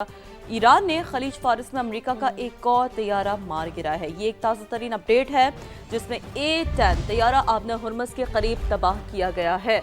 Iran ने खलीज फारिस में America का एक और तैयारा मार गिराया है। ये एक ताज़ा तरीन अपडेट है जिसमें A-10 तैयारा आबना हुर्मस के करीब तबाह किया गया है।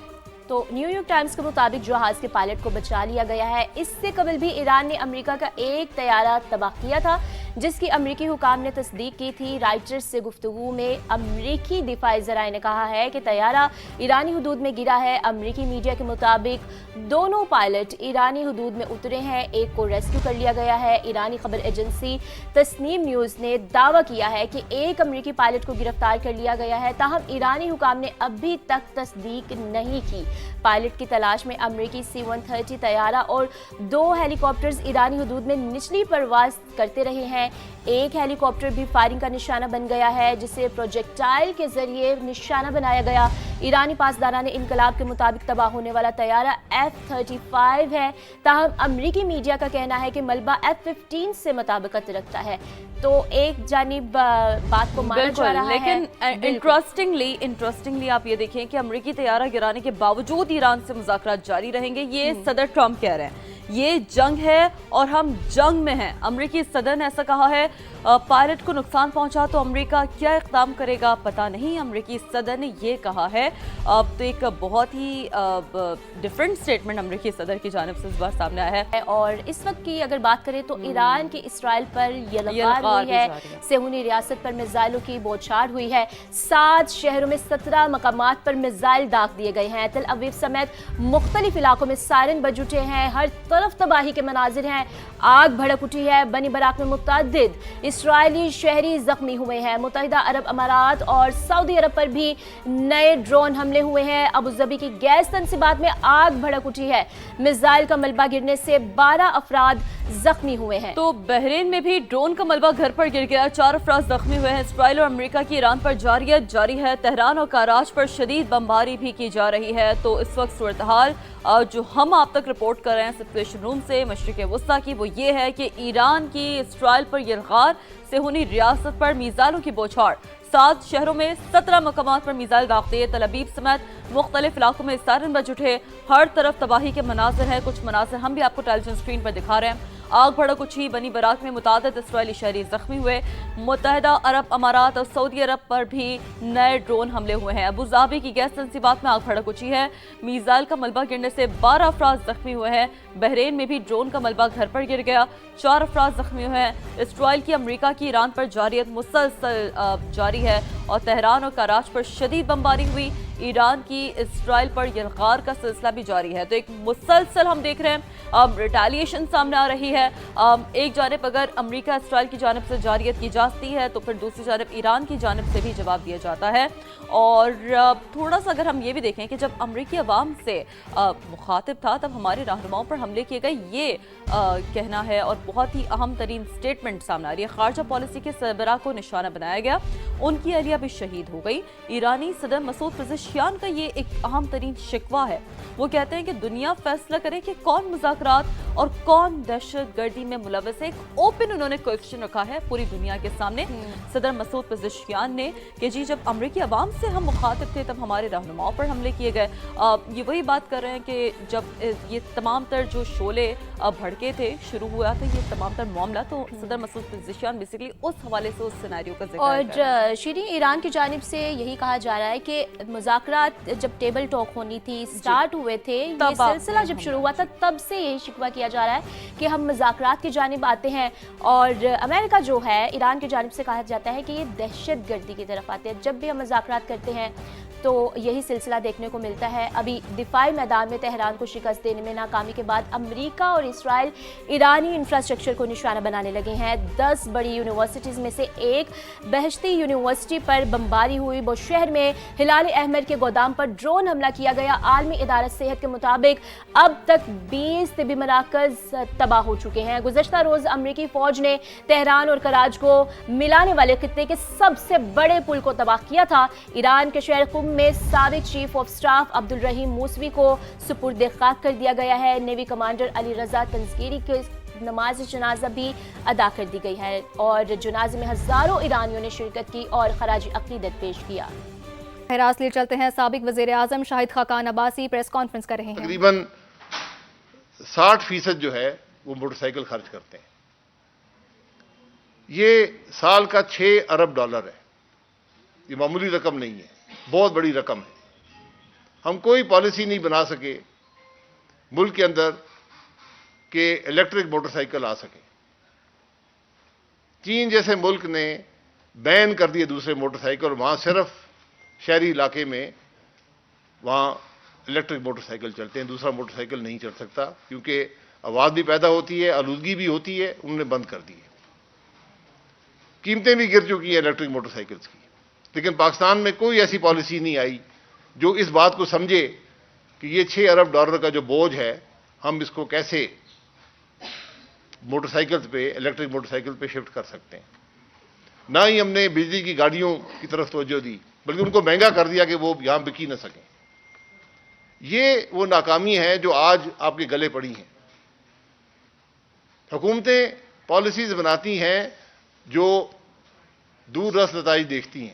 तो न्यूयॉर्क टाइम्स के मुताबिक जहाज के पायलट को बचा लिया गया है। इससे कबल भी ईरान ने अमेरिका का एक तैयारा तबाह किया था, जिसकी अमेरिकी हुकाम ने तस्दीक की थी। राइटर्स से गुफ्तगू में अमेरिकी दिफाई ज़राए ने कहा है कि तैयारा ईरानी हदूद में गिरा है। अमेरिकी मीडिया के मुताबिक दोनों पायलट ईरानी हदूद में उतरे हैं, एक को रेस्क्यू कर लिया गया है। ईरानी खबर एजेंसी तस्नीम न्यूज़ ने दावा किया है कि एक अमेरिकी पायलट को गिरफ्तार कर लिया गया है, ताहम ईरानी हुकाम ने अभी तक तस्दीक नहीं की। पायलट की तलाश में अमेरिकी C-130 तैयारा और 2 हेलीकॉप्टर्स ईरानी हदूद में निचली परवाज करते रहे हैं। एक हेलीकॉप्टर भी फायरिंग का निशाना बन गया है, जिसे प्रोजेक्टाइल के जरिए निशाना बनाया गया। ईरानी पासदारान इनकलाब के मुताबिक तबाह होने वाला तैयारा F-35 है, ताहम अमेरिकी मीडिया का कहना है कि मलबा F-15 से मुताबिकत रखता है। तो एक जानिब बात को माना जा रहा है, लेकिन इंटरेस्टिंगली आप ये देखें कि अमेरिकी तैयारा गिराने के बावजूद ईरान से मुज़ाकरात जारी रहेंगे। ये सदर ट्रंप कह रहे हैं ये जंग है और हम जंग में हैं। अमेरिकी सदर ने ऐसा कहा है। पायलट को नुकसान पहुंचा तो अमेरिका क्या इक़दाम करेगा पता नहीं। अमेरिकी सदर ने ये कहा है। तो एक बहुत ही डिफरेंट स्टेटमेंट अमेरिकी सदर की जानिब से इस बार सामने आया है। और इस वक्त की अगर बात करें तो ईरान की इसराइल पर यलगार हुई है। सेहूनी रियासत पर मिसाइलों की बौछार हुई है। 7 शहरों में 17 मकामात पर मिसाइल दाग दिए गए हैं। तल अवीव समेत मुख्तलिफ इलाकों में सायरन बज उठे हैं। हर तरफ तबाही के मनाजिर हैं। आग भड़क उठी है। बनी बराक में मुतअद्दिद इसराइली शहरी जख्मी हुए हैं। मुत्तहिदा अरब अमारात और सऊदी अरब पर भी नए ड्रोन हमले हुए हैं। अबू धाबी की गैस तनसीबात में आग भड़क उठी है। मिसाइल का मलबा गिरने से 12 अफराद जख्मी हुए हैं। तो बहरीन में भी ड्रोन का मलबा घर पर गिर गया, 4 अफराद जख्मी हुए हैं। इसराइल और अमेरिका की ईरान पर जारियत जारी है। तेहरान और कराच पर शदीद बमबारी भी की जा रही है। तो इस वक्त सूरत हाल जो हम आप तक रिपोर्ट कर रहे हैं सिचुएशन रूम से मशरिक़ वस्ता की, वो ये है कि ईरान की इसराइल पर यलगार, सेहूनी रियासत पर मिसाइलों की बौछार, 7 शहरों में 17 मकामात पर मिसाइल दागते, तल अवीव समेत मुख्तलिफ इलाकों में सायरन बज उठे। हर तरफ तबाही के मनाजिर हैं। कुछ मनाजिर हम भी आपको टेलीविजन स्क्रीन पर दिखा रहे हैं। आग भड़क उठी। बनी बराक में मुतादिद इसराइली शहरी जख्मी हुए। मुत्तहिदा अरब अमारात और सऊदी अरब पर भी नए ड्रोन हमले हुए हैं। अबू धाबी की गैस तनसीबात में आग भड़क उठी है। मिसाइल का मलबा गिरने से 12 अफराद जख्मी हुए हैं। बहरीन में भी ड्रोन का मलबा घर पर गिर गया, 4 अफराद जख्मी हुए हैं। इसराइल की अमेरिका की ईरान पर जारियत मुसलसल जारी है और तेहरान और कराच पर शदीद बमबारी हुई। ईरान की इसराइल पर यलगार का सिलसिला भी जारी है। तो एक मुसलसल हम देख रहे हैं रिटेलिएशन सामने आ रही है। एक जानिब अगर अमेरिका इसराइल की जानिब से जारियत की जाती है तो फिर दूसरी जानिब ईरान की जानिब से भी जवाब दिया जाता है। और थोड़ा सा अगर हम ये भी देखें कि जब अमेरिकी अवाम से मुखातिब था तब हमारे रहनुमाओं पर हमले किए गए, ये कहना है और बहुत ही अहम तरीन स्टेटमेंट सामने आ रही है। खारजा पॉलिसी के सरबराह को निशाना बनाया गया, उनकी अहलिया भी शहीद हो गई। ईरानी सदर मसूद पेज़ेश्कियान का ये एक अहम तरीन शिकवा है। वो कहते हैं कि दुनिया फैसला करे कि कौन मुज़ाकरात और कौन दहशत गर्दी में मुलव्वस है। एक ओपन उन्होंने क्वेश्चन रखा है पूरी दुनिया के सामने सदर मसूद पेज़ेश्कियान ने कि जी जब अमेरिकी अवाम से हम मुखातिब थे तब हमारे रहनुमाओं पर हमले किए गए। ये वही बात कर रहे हैं कि जब ये तमाम तर जो शोले भड़के थे, शुरू हुआ था ये तमाम तर मामला, तो सदर मसूद पेज़ेश्कियान बेसिकली उस हवाले से उस सिनेरियो का जिक्र और शीरी ईरान की जानिब से यही कहा जा रहा है कि मुज़ाकरात जब टेबल टॉक होनी थी, स्टार्ट हुए थे, ये सिलसिला जब शुरू हुआ था तब से यही शिकवा किया जा रहा है कि हम मुज़ाकरात की जानिब आते हैं। और अमेरिका जो है ईरान की जानिब से कहा जाता है कि ये दहशत गर्दी की तरफ आते हैं। जब भी हम मुज़ाकरात करते हैं तो यही सिलसिला देखने को मिलता है। अभी दिफाई मैदान में तेहरान को शिकस्त देने में नाकामी के बाद अमेरिका और इसराइल ईरानी इंफ्रास्ट्रक्चर को निशाना बनाने लगे हैं। 10 बड़ी यूनिवर्सिटीज़ में से एक बहश्ती यूनिवर्सिटी पर बमबारी हुई। वो शहर में हिलाल अहमद के गोदाम पर ड्रोन हमला किया गया। आलमी इदारा सेहत के मुताबिक अब तक 20 तिबी मराकज़ तबाह हो चुके हैं। गुज़श्ता रोज़ अमेरिकी फ़ौज ने तेहरान और कराच को मिलाने वाले खित्ते के सबसे बड़े पुल को तबाह किया था। ईरान के शहर कुम में साबिक चीफ ऑफ स्टाफ अब्दुल रहीम मूसवी को सुपुर्द खाक कर दिया गया है। नेवी कमांडर अली रजा तंज़कीरी के नमाज जनाजा भी अदा कर दी गई है और जनाजे में हज़ारों ईरानियों ने शिरकत की और खराज अक़ीदत पेश किया। हिरास ले चलते हैं। साबिक वज़ीर आज़म शाहिद खाकान अब्बासी प्रेस कॉन्फ्रेंस कर रहे हैं। तकरीबन 60% जो है وہ موٹر سائیکل خرچ کرتے ہیں. یہ سال کا $6 ارب ہے. یہ معمولی رقم نہیں ہے, بہت بڑی رقم ہے. ہم کوئی پالیسی نہیں بنا سکے ملک کے اندر کہ الیکٹرک موٹر سائیکل آ سکے. چین جیسے ملک نے بین کر دیے دوسرے موٹر سائیکل, اور وہاں صرف شہری علاقے میں وہاں الیکٹرک موٹر سائیکل چلتے ہیں, دوسرا موٹر سائیکل نہیں چل سکتا کیونکہ آواز بھی پیدا ہوتی ہے, آلودگی بھی ہوتی ہے. انہوں نے بند کر دی ہے. قیمتیں بھی گر چکی ہیں الیکٹرک موٹر سائیکلز کی. لیکن پاکستان میں کوئی ایسی پالیسی نہیں آئی جو اس بات کو سمجھے کہ یہ $6 ارب کا جو بوجھ ہے ہم اس کو کیسے موٹر سائیکلز پہ, الیکٹرک موٹر سائیکل پہ شفٹ کر سکتے ہیں. نہ ہی ہم نے بجلی کی گاڑیوں کی طرف توجہ دی, بلکہ ان کو مہنگا کر دیا کہ وہ یہاں بکی نہ سکیں. یہ وہ ناکامی ہے جو آج آپ کے گلے پڑی ہیں. حکومتیں پالیسیز بناتی ہیں جو دور رس نتائج دیکھتی ہیں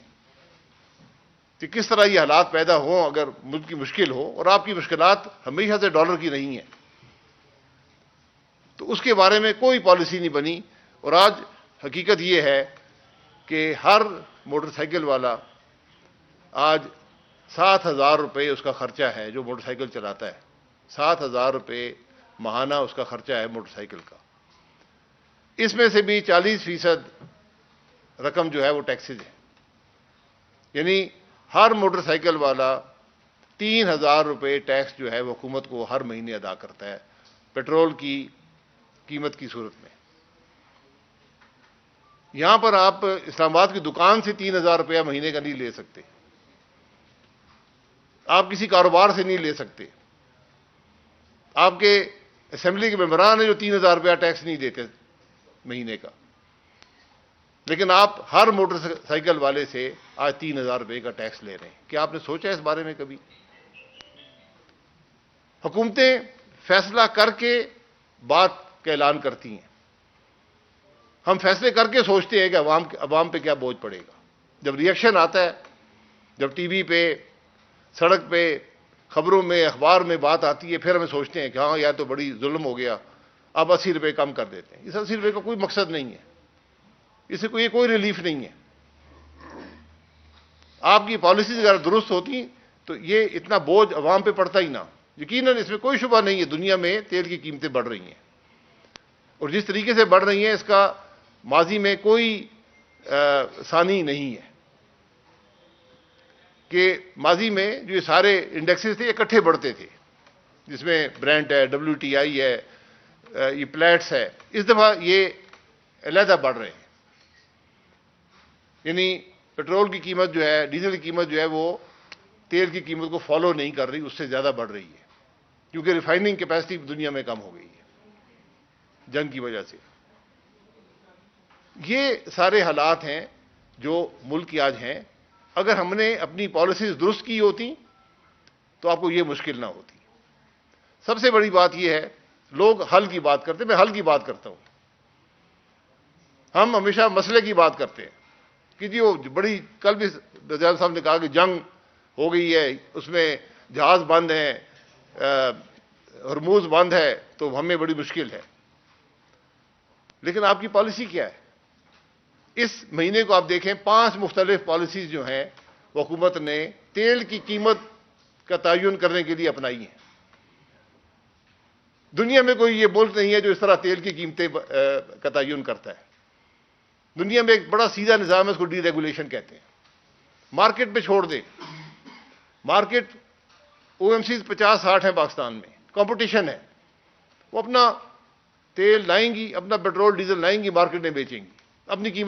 کہ کس طرح یہ حالات پیدا ہوں اگر ملک کی مشکل ہو, اور آپ کی مشکلات ہمیشہ سے ڈالر کی نہیں ہیں. تو اس کے بارے میں کوئی پالیسی نہیں بنی. اور آج حقیقت یہ ہے کہ ہر موٹر سائیکل والا آج $7,000 اس کا خرچہ ہے جو موٹر سائیکل چلاتا ہے. $7,000 ماہانہ اس کا خرچہ ہے موٹر سائیکل کا. اس میں سے بھی 40% رقم جو ہے وہ ٹیکسز ہے. یعنی ہر موٹر سائیکل والا $3,000 ٹیکس جو ہے وہ حکومت کو ہر مہینے ادا کرتا ہے پیٹرول کی قیمت کی صورت میں. یہاں پر آپ اسلام آباد کی دکان سے $3,000 مہینے کا نہیں لے سکتے, آپ کسی کاروبار سے نہیں لے سکتے. آپ کے اسمبلی کے ممبران ہیں جو $3,000 ٹیکس نہیں دیتے مہینے کا, لیکن آپ ہر موٹر سائیکل والے سے آج $3,000 کا ٹیکس لے رہے ہیں. کیا آپ نے سوچا اس بارے میں کبھی؟ حکومتیں فیصلہ کر کے بات کا اعلان کرتی ہیں. ہم فیصلے کر کے سوچتے ہیں کہ عوام پہ کیا بوجھ پڑے گا. جب ری ایکشن آتا ہے, جب ٹی وی پہ, سڑک پہ, خبروں میں, اخبار میں بات آتی ہے, پھر ہمیں سوچتے ہیں کہ ہاں یا تو بڑی ظلم ہو گیا, اب $80 کم کر دیتے ہیں. اس $80 کا کوئی مقصد نہیں ہے, اس سے کوئی ریلیف نہیں ہے. آپ کی پالیسیز اگر درست ہوتی تو یہ اتنا بوجھ عوام پہ پڑتا ہی نہ. یقیناً اس میں کوئی شبہ نہیں ہے, دنیا میں تیل کی قیمتیں بڑھ رہی ہیں, اور جس طریقے سے بڑھ رہی ہیں اس کا ماضی میں کوئی ثانی نہیں ہے. کہ ماضی میں جو یہ سارے انڈیکسز تھے اکٹھے بڑھتے تھے, جس میں برینٹ ہے, WTI ہے, یہ پلیٹس ہے. اس دفعہ یہ علیحدہ بڑھ رہے ہیں. یعنی پیٹرول کی قیمت جو ہے, ڈیزل کی قیمت جو ہے وہ تیل کی قیمت کو فالو نہیں کر رہی, اس سے زیادہ بڑھ رہی ہے, کیونکہ ریفائننگ کیپیسٹی دنیا میں کم ہو گئی ہے جنگ کی وجہ سے. یہ سارے حالات ہیں جو ملک کی آج ہیں. اگر ہم نے اپنی پالیسیز درست کی ہوتی تو آپ کو یہ مشکل نہ ہوتی. سب سے بڑی بات یہ ہے, لوگ حل کی بات کرتے ہیں, میں حل کی بات کرتا ہوں. ہم ہمیشہ مسئلے کی بات کرتے ہیں کہ جی وہ بڑی, کل بھی وزیر صاحب نے کہا کہ جنگ ہو گئی ہے, اس میں جہاز بند ہیں, ہرموز بند ہے, تو ہمیں بڑی مشکل ہے. لیکن آپ کی پالیسی کیا ہے؟ اس مہینے کو آپ دیکھیں, 5 مختلف پالیسیز جو ہیں وہ حکومت نے تیل کی قیمت کا تعین کرنے کے لیے اپنائی ہیں. دنیا میں کوئی یہ ملک نہیں ہے جو اس طرح تیل کی قیمتیں کا تعین کرتا ہے. دنیا میں ایک بڑا سیدھا نظام ہے, اس کو ڈی ریگولیشن کہتے ہیں. مارکیٹ پہ چھوڑ دیں. مارکیٹ OMCs 50-60 ہیں پاکستان میں, کمپٹیشن ہے. وہ اپنا تیل لائیں گی, اپنا پیٹرول ڈیزل لائیں گی, مارکیٹ میں بیچیں گی, اپنی قیمت